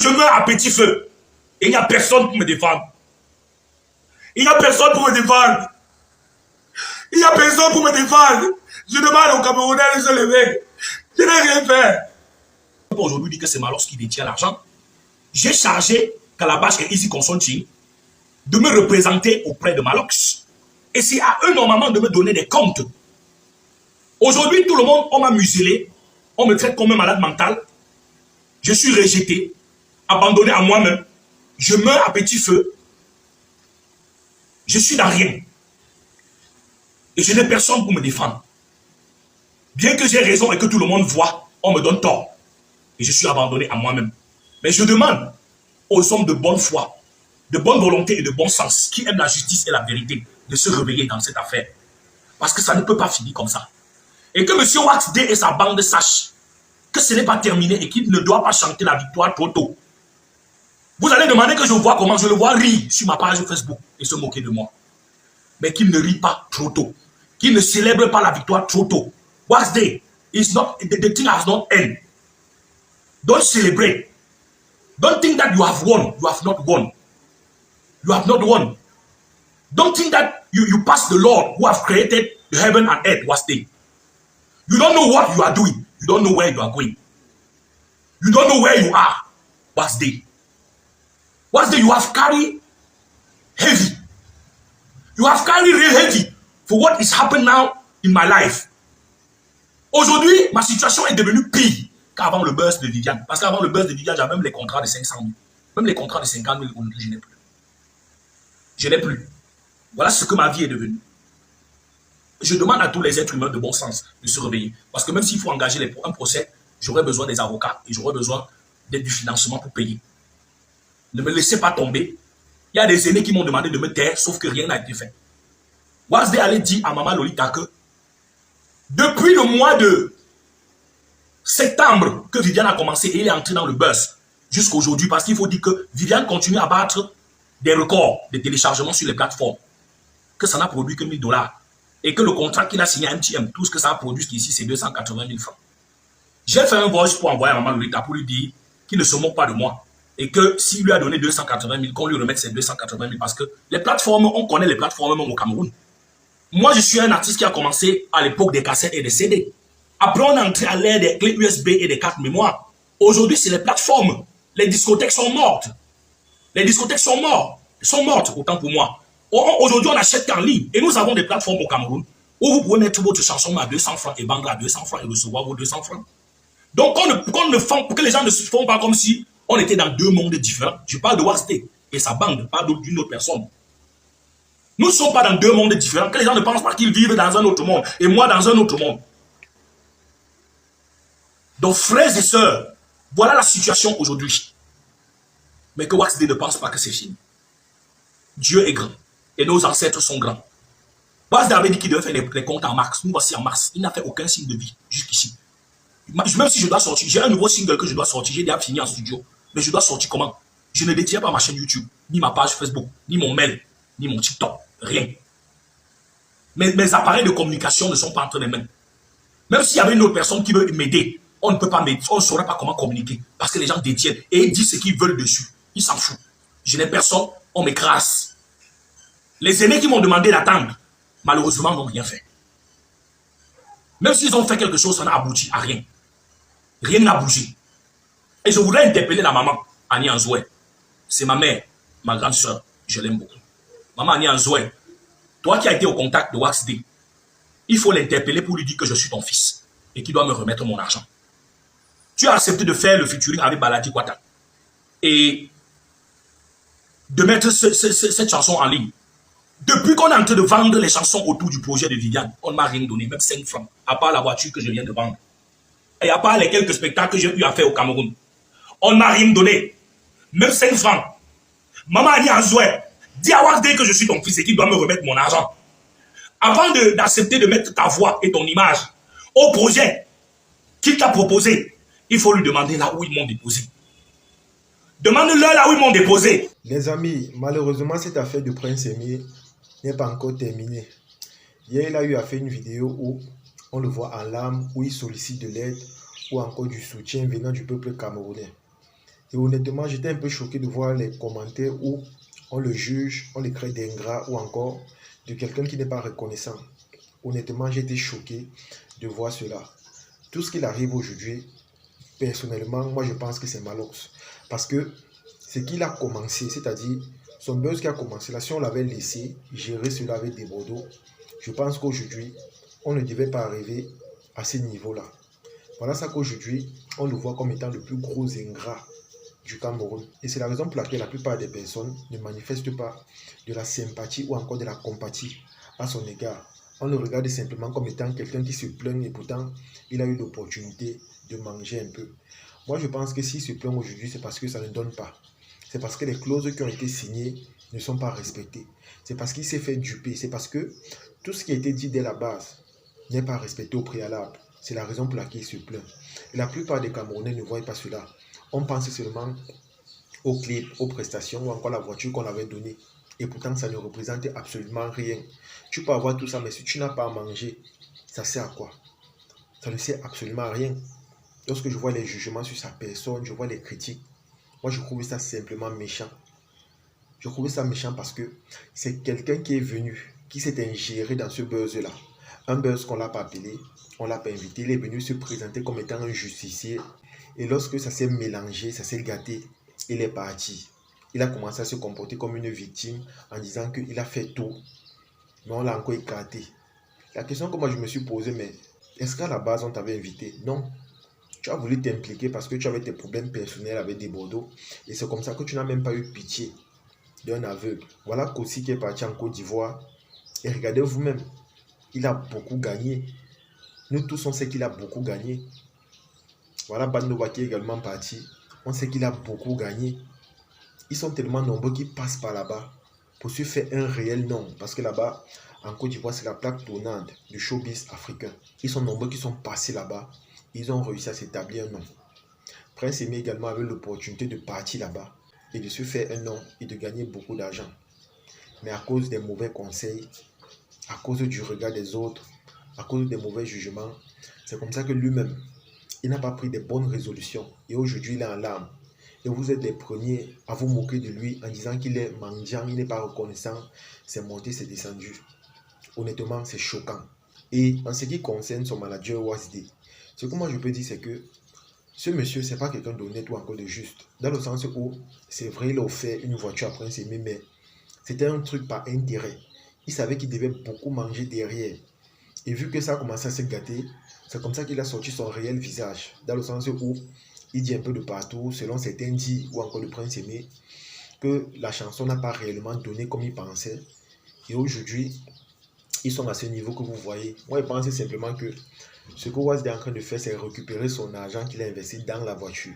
meurs à petit feu. Et il n'y a personne pour me défendre. Il n'y a personne pour me défendre. Il n'y a personne pour me défendre. Je demande aux Camerounais de se lever. Je n'ai rien fait. Aujourd'hui, dit que c'est Malox qui détient l'argent. J'ai chargé Calabash et Easy Consulting de me représenter auprès de Malox. Et c'est à eux normalement de me donner des comptes. Aujourd'hui, tout le monde, on m'a muselé. On me traite comme un malade mental. Je suis rejeté, abandonné à moi-même. Je meurs à petit feu. Je suis dans rien. Et je n'ai personne pour me défendre. Bien que j'ai raison et que tout le monde voit, on me donne tort. Et je suis abandonné à moi-même. Mais je demande aux hommes de bonne foi, de bonne volonté et de bon sens, qui aiment la justice et la vérité, de se réveiller dans cette affaire. Parce que ça ne peut pas finir comme ça. Et que M. Wax D et sa bande sachent que ce n'est pas terminé et qu'il ne doit pas chanter la victoire trop tôt. Vous allez demander que je vois comment je le vois rire sur ma page Facebook et se moquer de moi. Mais qu'il ne rit pas trop tôt. Qu'il ne célèbre pas la victoire trop tôt. Wax D, the thing has not ended. Don't celebrate. Don't think that you have won. You have not won. You have not won. Don't think that you passed the Lord who have created the heaven and earth was there. You don't know what you are doing. You don't know where you are going. You don't know where you are. What's there? What's there? You have carried heavy. You have carried real heavy for what is happening now in my life. Aujourd'hui, ma situation est devenue pire qu'avant le buzz de Viviane. Parce qu'avant le buzz de Viviane, j'avais même les contrats de 500 000. Même les contrats de 50 000, je n'ai plus. Je n'ai plus. Voilà ce que ma vie est devenue. Je demande à tous les êtres humains de bon sens de se réveiller. Parce que même s'il faut engager un procès, j'aurai besoin des avocats et j'aurai besoin du financement pour payer. Ne me laissez pas tomber. Il y a des aînés qui m'ont demandé de me taire, sauf que rien n'a été fait. Wazde allait dire à Maman Lolita que depuis le mois de septembre que Viviane a commencé et il est entré dans le buzz jusqu'à aujourd'hui, parce qu'il faut dire que Viviane continue à battre des records de téléchargement sur les plateformes, que ça n'a produit que 1000 $. Et que le contrat qu'il a signé à MTM, tout ce que ça a produit ici, c'est 280 000 francs. J'ai fait un voice pour envoyer à Maman Lolita pour lui dire qu'il ne se moque pas de moi. Et que s'il lui a donné 280 000, qu'on lui remette ses 280 000. Parce que les plateformes, on connaît les plateformes même au Cameroun. Moi, je suis un artiste qui a commencé à l'époque des cassettes et des CD. Après, on est entré à l'ère des clés USB et des cartes mémoire. Aujourd'hui, c'est les plateformes. Les discothèques sont mortes. Les discothèques sont mortes. Sont mortes, autant pour moi. Aujourd'hui, on achète en ligne. Et nous avons des plateformes au Cameroun où vous pouvez mettre votre chanson à 200 francs et vendre à 200 francs et recevoir vos 200 francs. Donc, que les gens ne se font pas comme si on était dans deux mondes différents. Je parle de Waxte et sa bande, pas d'une autre personne. Nous ne sommes pas dans deux mondes différents. Que les gens ne pensent pas qu'ils vivent dans un autre monde et moi dans un autre monde. Donc, frères et sœurs, voilà la situation aujourd'hui. Mais que Waxte ne pense pas que c'est fini. Dieu est grand. Et nos ancêtres sont grands. Waxte avait dit qu'il devait faire les comptes en mars. Nous voici en mars. Il n'a fait aucun signe de vie jusqu'ici. Même si je dois sortir, j'ai un nouveau single que je dois sortir. J'ai déjà fini en studio. Mais je dois sortir comment? Je ne détiens pas ma chaîne YouTube, ni ma page Facebook, ni mon mail, ni mon TikTok. Rien. Mes appareils de communication ne sont pas entre les mains. Même s'il y avait une autre personne qui veut m'aider, on ne peut pas m'aider. On ne saurait pas comment communiquer. Parce que les gens détiennent. Et ils disent ce qu'ils veulent dessus. Ils s'en foutent. Je n'ai personne. On m'écrase. Les aînés qui m'ont demandé d'attendre, malheureusement, n'ont rien fait. Même s'ils ont fait quelque chose, ça n'a abouti à rien. Rien n'a bougé. Et je voudrais interpeller la maman, Annie Anzoué. C'est ma mère, ma grande soeur. Je l'aime beaucoup. Maman Annie Anzoué, toi qui as été au contact de Waxte, il faut l'interpeller pour lui dire que je suis ton fils et qu'il doit me remettre mon argent. Tu as accepté de faire le featuring avec Baladi Kwata et de mettre cette chanson en ligne. Depuis qu'on est en train de vendre les chansons autour du projet de Viviane, on ne m'a rien donné, même 5 francs, à part la voiture que je viens de vendre. Et à part les quelques spectacles que j'ai eu à faire au Cameroun. On ne m'a rien donné, même 5 francs. Maman Annie Anzoué, dis à Waxte que je suis ton fils et qu'il doit me remettre mon argent. Avant d'accepter de mettre ta voix et ton image au projet qu'il t'a proposé, il faut lui demander là où ils m'ont déposé. Demande-leur là où ils m'ont déposé. Les amis, malheureusement, cette affaire de Prince Emile n'est pas encore terminée. Hier, il a eu à faire une vidéo où on le voit en larmes, où il sollicite de l'aide ou encore du soutien venant du peuple camerounais. Et honnêtement, j'étais un peu choqué de voir les commentaires où on le juge, on le crée d'ingrat ou encore de quelqu'un qui n'est pas reconnaissant. Honnêtement, j'ai été choqué de voir cela. Tout ce qu'il arrive aujourd'hui, personnellement, moi je pense que c'est Malox. Parce que ce qu'il a commencé, c'est-à-dire son buzz qui a commencé là, si on l'avait laissé gérer cela avec des Bordeaux, je pense qu'aujourd'hui, on ne devait pas arriver à ce niveau-là. Voilà ça qu'aujourd'hui, on le voit comme étant le plus gros ingrat du Cameroun. Et c'est la raison pour laquelle la plupart des personnes ne manifestent pas de la sympathie ou encore de la compatie à son égard. On le regarde simplement comme étant quelqu'un qui se plaint et pourtant il a eu l'opportunité de manger un peu. Moi je pense que s'il se plaint aujourd'hui, c'est parce que ça ne donne pas. C'est parce que les clauses qui ont été signées ne sont pas respectées. C'est parce qu'il s'est fait duper. C'est parce que tout ce qui a été dit dès la base n'est pas respecté au préalable. C'est la raison pour laquelle il se plaint. Et la plupart des Camerounais ne voient pas cela. On pense seulement aux clips, aux prestations ou encore la voiture qu'on avait donnée. Et pourtant, ça ne représente absolument rien. Tu peux avoir tout ça, mais si tu n'as pas à manger, ça sert à quoi? Ça ne sert absolument à rien. Lorsque je vois les jugements sur sa personne, je vois les critiques, moi je trouve ça simplement méchant. Je trouve ça méchant parce que c'est quelqu'un qui est venu, qui s'est ingéré dans ce buzz-là. Un buzz qu'on ne l'a pas appelé, on ne l'a pas invité, il est venu se présenter comme étant un justicier. Et lorsque ça s'est mélangé, ça s'est gâté, il est parti. Il a commencé à se comporter comme une victime en disant qu'il a fait tout, mais on l'a encore écarté. La question que moi je me suis posée, mais est-ce qu'à la base on t'avait invité? Non. Tu as voulu t'impliquer parce que tu avais tes problèmes personnels avec des Bordeaux. Et c'est comme ça que tu n'as même pas eu pitié d'un aveugle. Voilà Kossi qui est parti en Côte d'Ivoire. Et regardez vous-même, il a beaucoup gagné. Nous tous, on sait qu'il a beaucoup gagné. Voilà Bandova qui est également parti. On sait qu'il a beaucoup gagné. Ils sont tellement nombreux qui passent par là-bas pour se faire un réel nom. Parce que là-bas, en Côte d'Ivoire, c'est la plaque tournante du showbiz africain. Ils sont nombreux qui sont passés là-bas. Ils ont réussi à s'établir un nom. Prince Aimé également avait l'opportunité de partir là-bas et de se faire un nom et de gagner beaucoup d'argent. Mais à cause des mauvais conseils, à cause du regard des autres, à cause des mauvais jugements, c'est comme ça que lui-même, il n'a pas pris de bonnes résolutions. Et aujourd'hui, il est en larmes. Et vous êtes les premiers à vous moquer de lui en disant qu'il est mendiant, il n'est pas reconnaissant. C'est monté, c'est descendu. Honnêtement, c'est choquant. Et en ce qui concerne son manager Wasd, ce que moi je peux dire, c'est que ce monsieur, c'est pas quelqu'un d'honnête ou encore de juste. Dans le sens où, c'est vrai, il a offert une voiture à Prince Aimé, mais c'était un truc par intérêt. Il savait qu'il devait beaucoup manger derrière. Et vu que ça a commencé à se gâter, c'est comme ça qu'il a sorti son réel visage. Dans le sens où il dit un peu de partout, selon certains dits ou encore le Prince Aimé, que la chanson n'a pas réellement donné comme il pensait. Et aujourd'hui, ils sont à ce niveau que vous voyez. Moi, je pense simplement que ce que Wasd est en train de faire, c'est récupérer son argent qu'il a investi dans la voiture.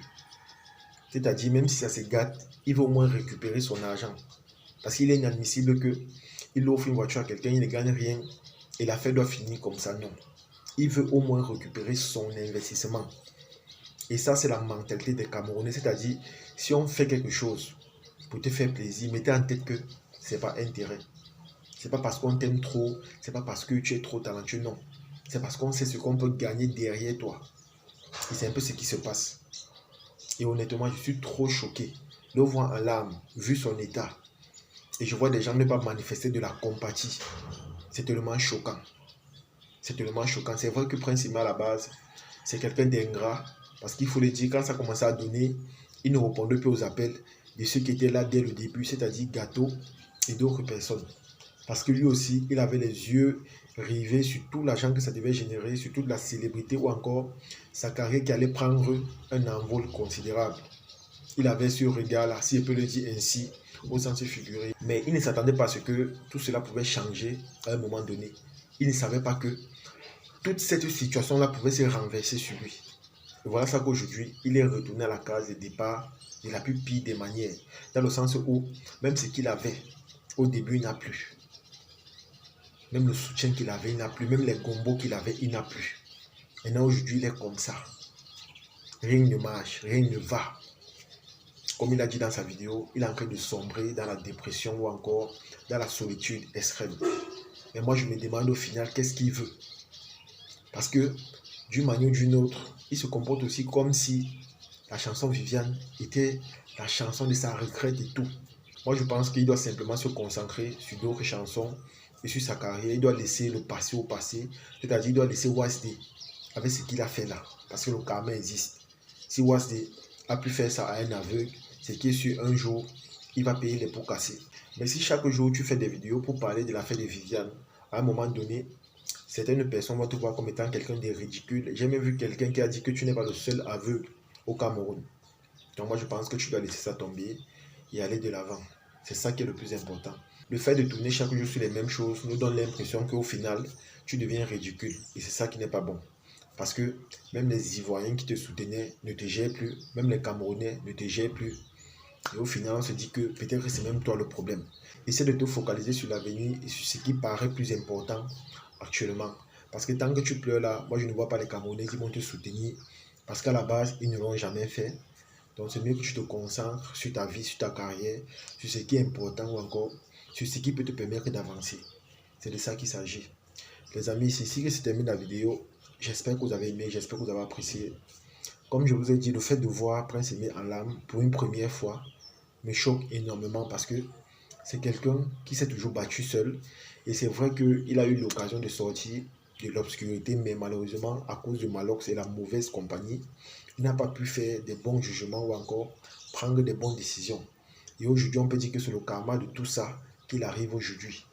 C'est-à-dire, même si ça se gâte, il veut au moins récupérer son argent. Parce qu'il est inadmissible qu'il offre une voiture à quelqu'un, il ne gagne rien et l'affaire doit finir comme ça. Non. Il veut au moins récupérer son investissement. Et ça, c'est la mentalité des Camerounais. C'est-à-dire, si on fait quelque chose pour te faire plaisir, mettez en tête que ce n'est pas intérêt. Ce n'est pas parce qu'on t'aime trop, ce n'est pas parce que tu es trop talentueux, non. C'est parce qu'on sait ce qu'on peut gagner derrière toi. Et c'est un peu ce qui se passe. Et honnêtement, je suis trop choqué. Le voir en larmes, vu son état. Et je vois des gens ne pas manifester de la compatie. C'est tellement choquant. C'est tellement choquant. C'est vrai que Prince Aimé à la base, c'est quelqu'un d'ingrat. Parce qu'il faut le dire, quand ça commençait à donner, il ne répondait plus aux appels de ceux qui étaient là dès le début, c'est-à-dire Gâteau et d'autres personnes. Parce que lui aussi, il avait les yeux rivés sur tout l'argent que ça devait générer, sur toute la célébrité ou encore sa carrière qui allait prendre un envol considérable. Il avait ce regard-là, si je peux le dire ainsi, au sens figuré. Mais il ne s'attendait pas à ce que tout cela pouvait changer à un moment donné. Il ne savait pas que toute cette situation-là pouvait se renverser sur lui. Et voilà ça qu'aujourd'hui, il est retourné à la case de départ de la plus pire des manières. Dans le sens où, même ce qu'il avait au début, il n'a plus. Même le soutien qu'il avait, il n'a plus. Même les gombos qu'il avait, il n'a plus. Maintenant, aujourd'hui, il est comme ça. Rien ne marche, rien ne va. Comme il a dit dans sa vidéo, il est en train de sombrer dans la dépression ou encore dans la solitude extrême. Mais moi, je me demande au final, qu'est-ce qu'il veut? Parce que, d'une manière ou d'une autre, il se comporte aussi comme si la chanson Viviane était la chanson de sa retraite et tout. Moi, je pense qu'il doit simplement se concentrer sur d'autres chansons et sur sa carrière. Il doit laisser le passé au passé, c'est-à-dire il doit laisser Wasd avec ce qu'il a fait là, parce que le karma existe. Si Wasd a pu faire ça à un aveugle, c'est qu'il sur un jour, il va payer les pots cassés. Mais si chaque jour tu fais des vidéos pour parler de l'affaire de Viviane, à un moment donné, certaines personnes vont te voir comme étant quelqu'un de ridicule. J'ai même vu quelqu'un qui a dit que tu n'es pas le seul aveugle au Cameroun. Donc moi je pense que tu dois laisser ça tomber et aller de l'avant. C'est ça qui est le plus important. Le fait de tourner chaque jour sur les mêmes choses nous donne l'impression qu'au final, tu deviens ridicule. Et c'est ça qui n'est pas bon. Parce que même les Ivoiriens qui te soutenaient ne te gèrent plus, même les Camerounais ne te gèrent plus. Et au final, on se dit que peut-être que c'est même toi le problème. Essaie de te focaliser sur l'avenir et sur ce qui paraît plus important actuellement. Parce que tant que tu pleures là, moi je ne vois pas les Camerounais qui vont te soutenir. Parce qu'à la base, ils ne l'ont jamais fait. Donc c'est mieux que tu te concentres sur ta vie, sur ta carrière, sur ce qui est important ou encore sur ce qui peut te permettre d'avancer. C'est de ça qu'il s'agit. Les amis, c'est ici que se termine la vidéo. J'espère que vous avez aimé, j'espère que vous avez apprécié. Comme je vous ai dit, le fait de voir Prince Aimé en larmes pour une première fois me choque énormément parce que c'est quelqu'un qui s'est toujours battu seul. Et c'est vrai qu'il a eu l'occasion de sortir de l'obscurité, mais malheureusement, à cause de Malox et la mauvaise compagnie, il n'a pas pu faire des bons jugements ou encore prendre des bonnes décisions. Et aujourd'hui, on peut dire que c'est le karma de tout ça qu'il arrive aujourd'hui.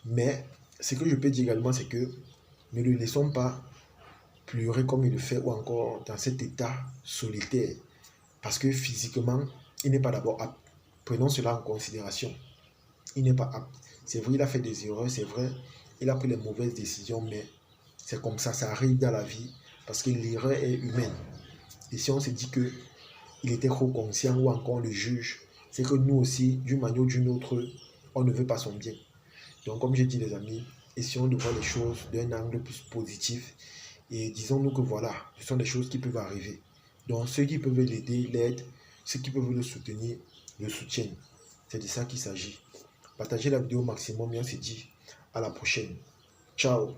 Mais ce que je peux dire également, c'est que ne le laissons pas pleurer comme il le fait ou encore dans cet état solitaire. Parce que physiquement, il n'est pas d'abord apte. Prenons cela en considération. Il n'est pas apte. C'est vrai, il a fait des erreurs, c'est vrai, il a pris les mauvaises décisions, mais c'est comme ça arrive dans la vie, parce que l'erreur est humaine. Et si on se dit que il était trop conscient ou encore on le juge, c'est que nous aussi, d'une manière ou d'une autre, on ne veut pas son bien. Donc comme j'ai dit les amis, essayons de voir les choses d'un angle plus positif et disons-nous que voilà, ce sont des choses qui peuvent arriver. Donc ceux qui peuvent l'aider, l'aident, ceux qui peuvent le soutenir, le soutiennent. C'est de ça qu'il s'agit. Partagez la vidéo au maximum et on se dit à la prochaine. Ciao.